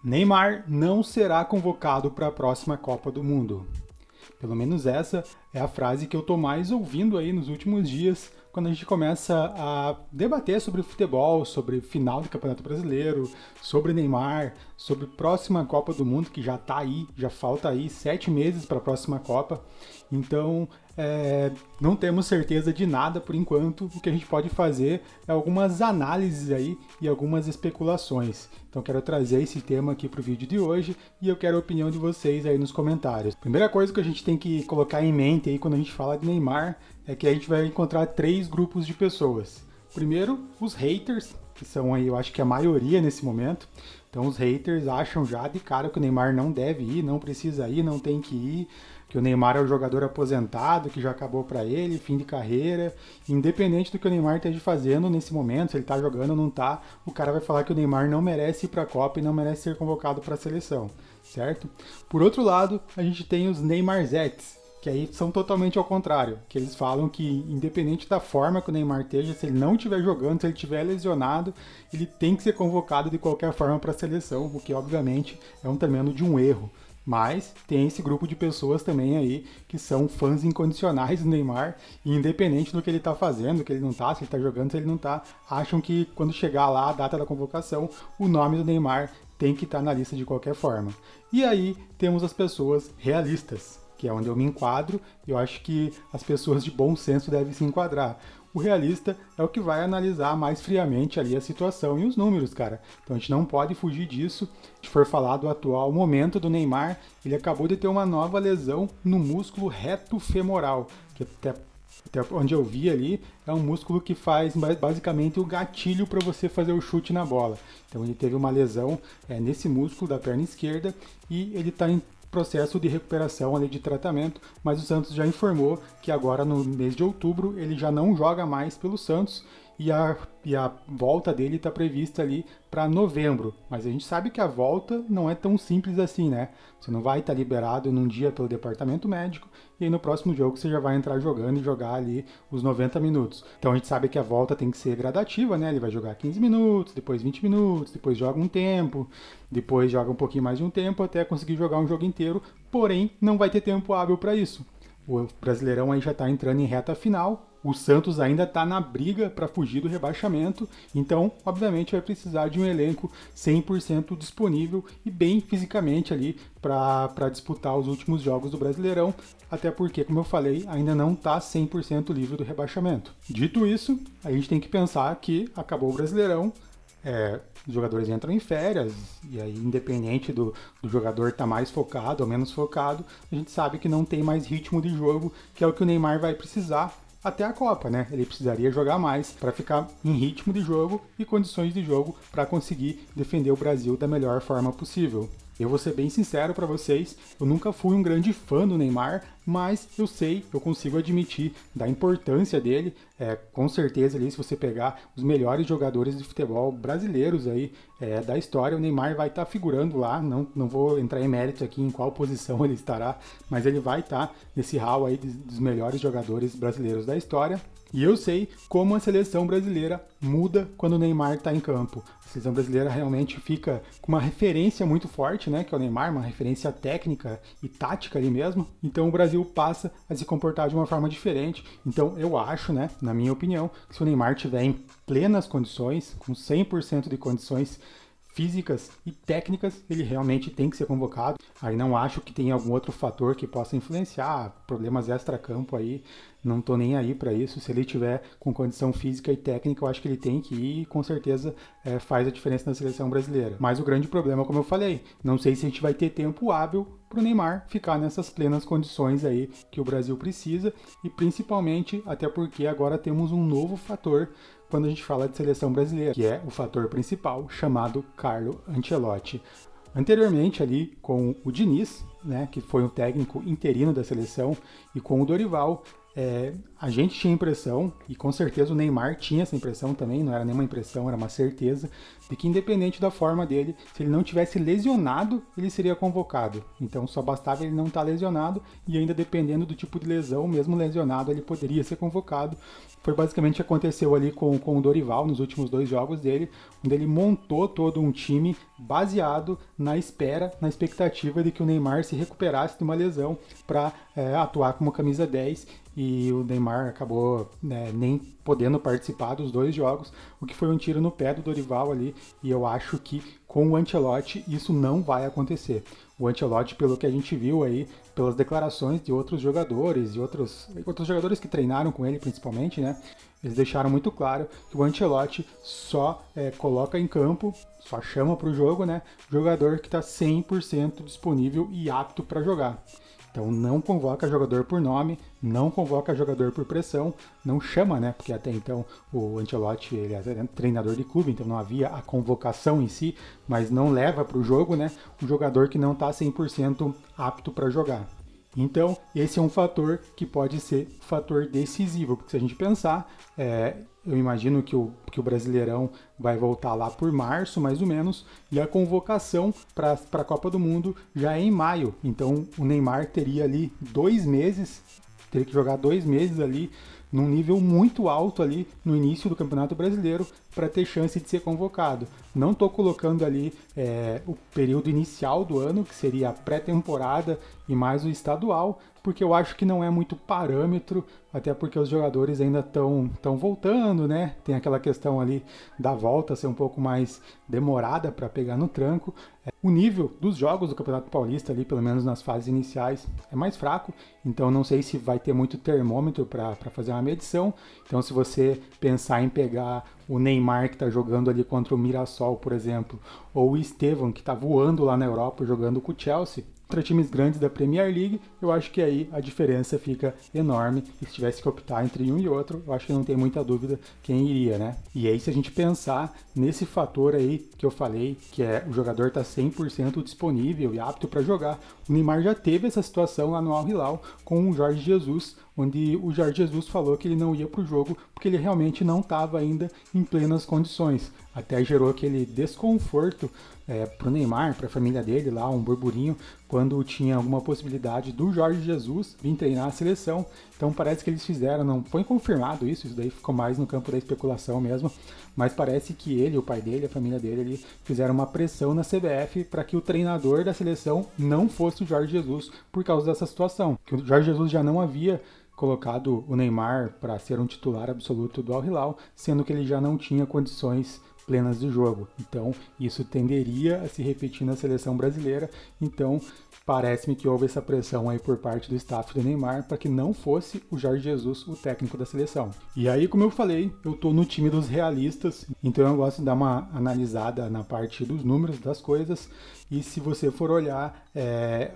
Neymar não será convocado para a próxima Copa do Mundo. Pelo menos essa é a frase que eu tô mais ouvindo aí nos últimos dias, quando a gente começa a debater sobre futebol, sobre final do Campeonato Brasileiro, sobre Neymar, sobre próxima Copa do Mundo, que já tá aí, já falta aí 7 meses para a próxima Copa. Então, não temos certeza de nada por enquanto. O que a gente pode fazer é algumas análises aí e algumas especulações. Então, quero trazer esse tema aqui para o vídeo de hoje e eu quero a opinião de vocês aí nos comentários. Primeira coisa que a gente tem que colocar em mente aí quando a gente fala de Neymar é que a gente vai encontrar 3 grupos de pessoas. Primeiro, os haters, que são aí, eu acho que a maioria nesse momento. Então, os haters acham já de cara que o Neymar não deve ir, não precisa ir, não tem que ir, que o Neymar é o jogador aposentado, que já acabou para ele, fim de carreira. Independente do que o Neymar esteja fazendo nesse momento, se ele tá jogando ou não tá, o cara vai falar que o Neymar não merece ir para a Copa e não merece ser convocado para a seleção, certo? Por outro lado, a gente tem os Neymarzettes, que aí são totalmente ao contrário, que eles falam que independente da forma que o Neymar esteja, se ele não estiver jogando, se ele estiver lesionado, ele tem que ser convocado de qualquer forma para a seleção, o que obviamente é um tremendo de um erro. Mas tem esse grupo de pessoas também aí que são fãs incondicionais do Neymar, e independente do que ele está fazendo, do que ele não está, se ele está jogando, se ele não está, acham que quando chegar lá a data da convocação, o nome do Neymar tem que estar na lista de qualquer forma. E aí temos as pessoas realistas, que é onde eu me enquadro, e eu acho que as pessoas de bom senso devem se enquadrar. O realista é o que vai analisar mais friamente ali a situação e os números, cara. Então a gente não pode fugir disso. Se for falar do atual momento do Neymar, ele acabou de ter uma nova lesão no músculo reto femoral, que até onde eu vi ali, é um músculo que faz basicamente o gatilho para você fazer o chute na bola. Então ele teve uma lesão nesse músculo da perna esquerda e ele está em processo de recuperação ali de tratamento, mas o Santos já informou que agora no mês de outubro ele já não joga mais pelo Santos e a volta dele está prevista ali para novembro. Mas a gente sabe que a volta não é tão simples assim, né? Você não vai estar liberado num dia pelo departamento médico e aí no próximo jogo você já vai entrar jogando e jogar ali os 90 minutos. Então a gente sabe que a volta tem que ser gradativa, né? Ele vai jogar 15 minutos, depois 20 minutos, depois joga um tempo, depois joga um pouquinho mais de um tempo até conseguir jogar um jogo inteiro, porém não vai ter tempo hábil para isso. O Brasileirão aí já está entrando em reta final, o Santos ainda está na briga para fugir do rebaixamento, então, obviamente, vai precisar de um elenco 100% disponível e bem fisicamente ali para disputar os últimos jogos do Brasileirão, até porque, como eu falei, ainda não está 100% livre do rebaixamento. Dito isso, a gente tem que pensar que acabou o Brasileirão, os jogadores entram em férias, e aí, independente do jogador estar mais focado ou menos focado, a gente sabe que não tem mais ritmo de jogo, que é o que o Neymar vai precisar até a Copa, né? Ele precisaria jogar mais para ficar em ritmo de jogo e condições de jogo para conseguir defender o Brasil da melhor forma possível. Eu vou ser bem sincero para vocês, eu nunca fui um grande fã do Neymar, mas eu consigo admitir da importância dele. Com certeza ali, se você pegar os melhores jogadores de futebol brasileiros aí da história, o Neymar vai estar figurando lá. Não vou entrar em mérito aqui em qual posição ele estará, mas ele vai estar nesse hall aí dos melhores jogadores brasileiros da história. E eu sei como a seleção brasileira muda quando o Neymar está em campo. A seleção brasileira realmente fica com uma referência muito forte, né, que é o Neymar, uma referência técnica e tática ali mesmo. Então o Brasil passa a se comportar de uma forma diferente. Então eu acho, né, na minha opinião, que se o Neymar tiver em plenas condições, com 100% de condições físicas e técnicas, ele realmente tem que ser convocado. Aí não acho que tenha algum outro fator que possa influenciar, problemas extra-campo aí, não tô nem aí para isso. Se ele tiver com condição física e técnica, eu acho que ele tem que ir e com certeza faz a diferença na seleção brasileira. Mas o grande problema, como eu falei, não sei se a gente vai ter tempo hábil para o Neymar ficar nessas plenas condições aí que o Brasil precisa, e principalmente até porque agora temos um novo fator quando a gente fala de seleção brasileira, que é o fator principal, chamado Carlo Ancelotti. Anteriormente ali com o Diniz, né, que foi um técnico interino da seleção, e com o Dorival, A gente tinha a impressão, e com certeza o Neymar tinha essa impressão também, não era nenhuma impressão, era uma certeza, de que independente da forma dele, se ele não tivesse lesionado, ele seria convocado. Então só bastava ele não estar lesionado, e ainda dependendo do tipo de lesão, mesmo lesionado, ele poderia ser convocado. Foi basicamente o que aconteceu ali com o Dorival nos últimos 2 jogos dele, onde ele montou todo um time baseado na expectativa de que o Neymar se recuperasse de uma lesão para atuar como camisa 10, e o Neymar acabou nem podendo participar dos 2 jogos, o que foi um tiro no pé do Dorival ali, e eu acho que com o Ancelotti isso não vai acontecer. O Ancelotti, pelo que a gente viu aí, pelas declarações de outros jogadores, e outros jogadores que treinaram com ele principalmente, né? Eles deixaram muito claro que o Ancelotti só coloca em campo, só chama para o jogo, né? Jogador que está 100% disponível e apto para jogar. Então não convoca jogador por nome, não convoca jogador por pressão, não chama, né? Porque até então o Ancelotti ele é treinador de clube, então não havia a convocação em si, mas não leva para o jogo, né? Um jogador que não está 100% apto para jogar. Então, esse é um fator que pode ser fator decisivo, porque se a gente pensar, eu imagino que o Brasileirão vai voltar lá por março, mais ou menos, e a convocação para a Copa do Mundo já é em maio. Então, o Neymar teria ali 2 meses, teria que jogar 2 meses ali, num nível muito alto ali no início do Campeonato Brasileiro para ter chance de ser convocado. Não estou colocando ali o período inicial do ano, que seria a pré-temporada e mais o estadual, porque eu acho que não é muito parâmetro, até porque os jogadores ainda estão voltando, né? Tem aquela questão ali da volta ser um pouco mais demorada para pegar no tranco. O nível dos jogos do Campeonato Paulista ali, pelo menos nas fases iniciais, é mais fraco, então não sei se vai ter muito termômetro para fazer uma medição. Então se você pensar em pegar o Neymar que está jogando ali contra o Mirassol, por exemplo, ou o Estevão que está voando lá na Europa jogando com o Chelsea, contra times grandes da Premier League, eu acho que aí a diferença fica enorme, e se tivesse que optar entre um e outro, eu acho que não tem muita dúvida quem iria, né? E aí se a gente pensar nesse fator aí que eu falei, que é o jogador estar 100% disponível e apto para jogar, o Neymar já teve essa situação lá no Al Hilal com o Jorge Jesus, onde o Jorge Jesus falou que ele não ia para o jogo porque ele realmente não estava ainda em plenas condições. Até gerou aquele desconforto para o Neymar, para a família dele lá, um burburinho, quando tinha alguma possibilidade do Jorge Jesus vir treinar a seleção. Então parece que eles fizeram, não foi confirmado isso daí ficou mais no campo da especulação mesmo, mas parece que ele, o pai dele, a família dele ali, fizeram uma pressão na CBF para que o treinador da seleção não fosse o Jorge Jesus por causa dessa situação. Que o Jorge Jesus já não havia colocado o Neymar para ser um titular absoluto do Al Hilal, sendo que ele já não tinha condições plenas de jogo. Então, isso tenderia a se repetir na seleção brasileira. Então, parece-me que houve essa pressão aí por parte do staff do Neymar para que não fosse o Jorge Jesus o técnico da seleção. E aí, como eu falei, eu tô no time dos realistas, então eu gosto de dar uma analisada na parte dos números das coisas. E se você for olhar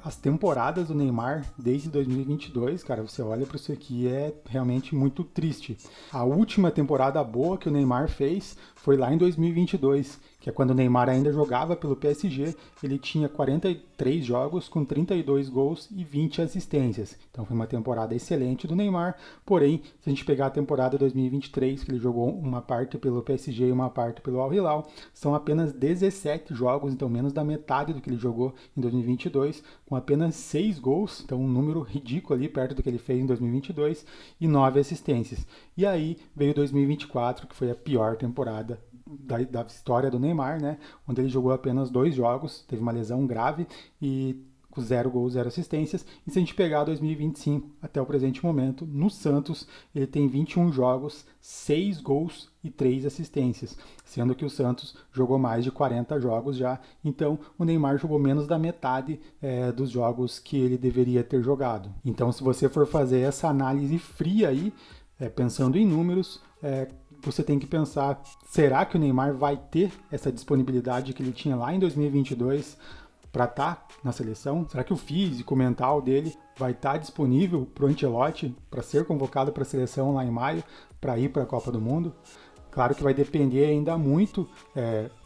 as temporadas do Neymar desde 2022, cara, você olha para isso aqui, é realmente muito triste. A última temporada boa que o Neymar fez foi lá em 2022, que é quando o Neymar ainda jogava pelo PSG, ele tinha 43 jogos com 32 gols e 20 assistências. Então foi uma temporada excelente do Neymar, porém, se a gente pegar a temporada 2023, que ele jogou uma parte pelo PSG e uma parte pelo Al Hilal, são apenas 17 jogos, então menos da metade do que ele jogou em 2022, com apenas 6 gols, então um número ridículo ali, perto do que ele fez em 2022, e 9 assistências. E aí veio 2024, que foi a pior temporada da história do Neymar, né? Onde ele jogou apenas 2 jogos, teve uma lesão grave e com 0 gols, 0 assistências. E se a gente pegar 2025 até o presente momento, no Santos, ele tem 21 jogos, 6 gols e 3 assistências, sendo que o Santos jogou mais de 40 jogos já, então o Neymar jogou menos da metade dos jogos que ele deveria ter jogado. Então, se você for fazer essa análise fria aí, pensando em números, você tem que pensar, será que o Neymar vai ter essa disponibilidade que ele tinha lá em 2022 para estar na seleção? Será que o físico, mental dele vai estar disponível para o Ancelotti para ser convocado para a seleção lá em maio, para ir para a Copa do Mundo? Claro que vai depender ainda muito,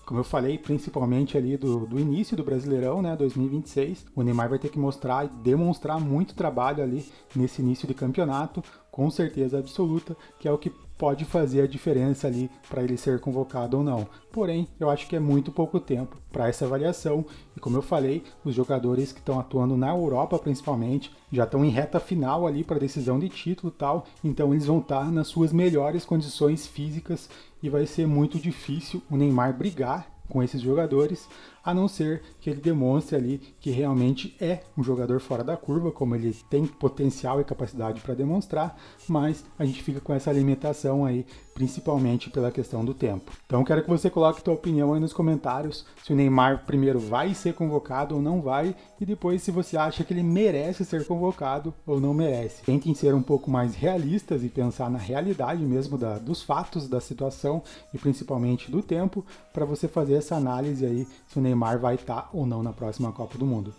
como eu falei, principalmente ali do início do Brasileirão, né, 2026. O Neymar vai ter que mostrar e demonstrar muito trabalho ali nesse início de campeonato, com certeza absoluta, que é o que pode fazer a diferença ali para ele ser convocado ou não. Porém, eu acho que é muito pouco tempo para essa avaliação e, como eu falei, os jogadores que estão atuando na Europa principalmente já estão em reta final ali para decisão de título e tal, então eles vão estar nas suas melhores condições físicas e vai ser muito difícil o Neymar brigar com esses jogadores, a não ser que ele demonstre ali que realmente é um jogador fora da curva, como ele tem potencial e capacidade para demonstrar, mas a gente fica com essa limitação aí, principalmente pela questão do tempo. Então quero que você coloque sua opinião aí nos comentários, se o Neymar primeiro vai ser convocado ou não vai, e depois se você acha que ele merece ser convocado ou não merece. Tentem ser um pouco mais realistas e pensar na realidade mesmo dos fatos da situação e principalmente do tempo, para você fazer essa análise aí se o Neymar vai estar ou não na próxima Copa do Mundo.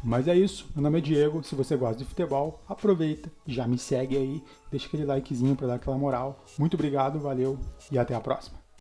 Mas é isso, meu nome é Diego, se você gosta de futebol, aproveita, já me segue aí, deixa aquele likezinho para dar aquela moral. Muito obrigado, valeu e até a próxima.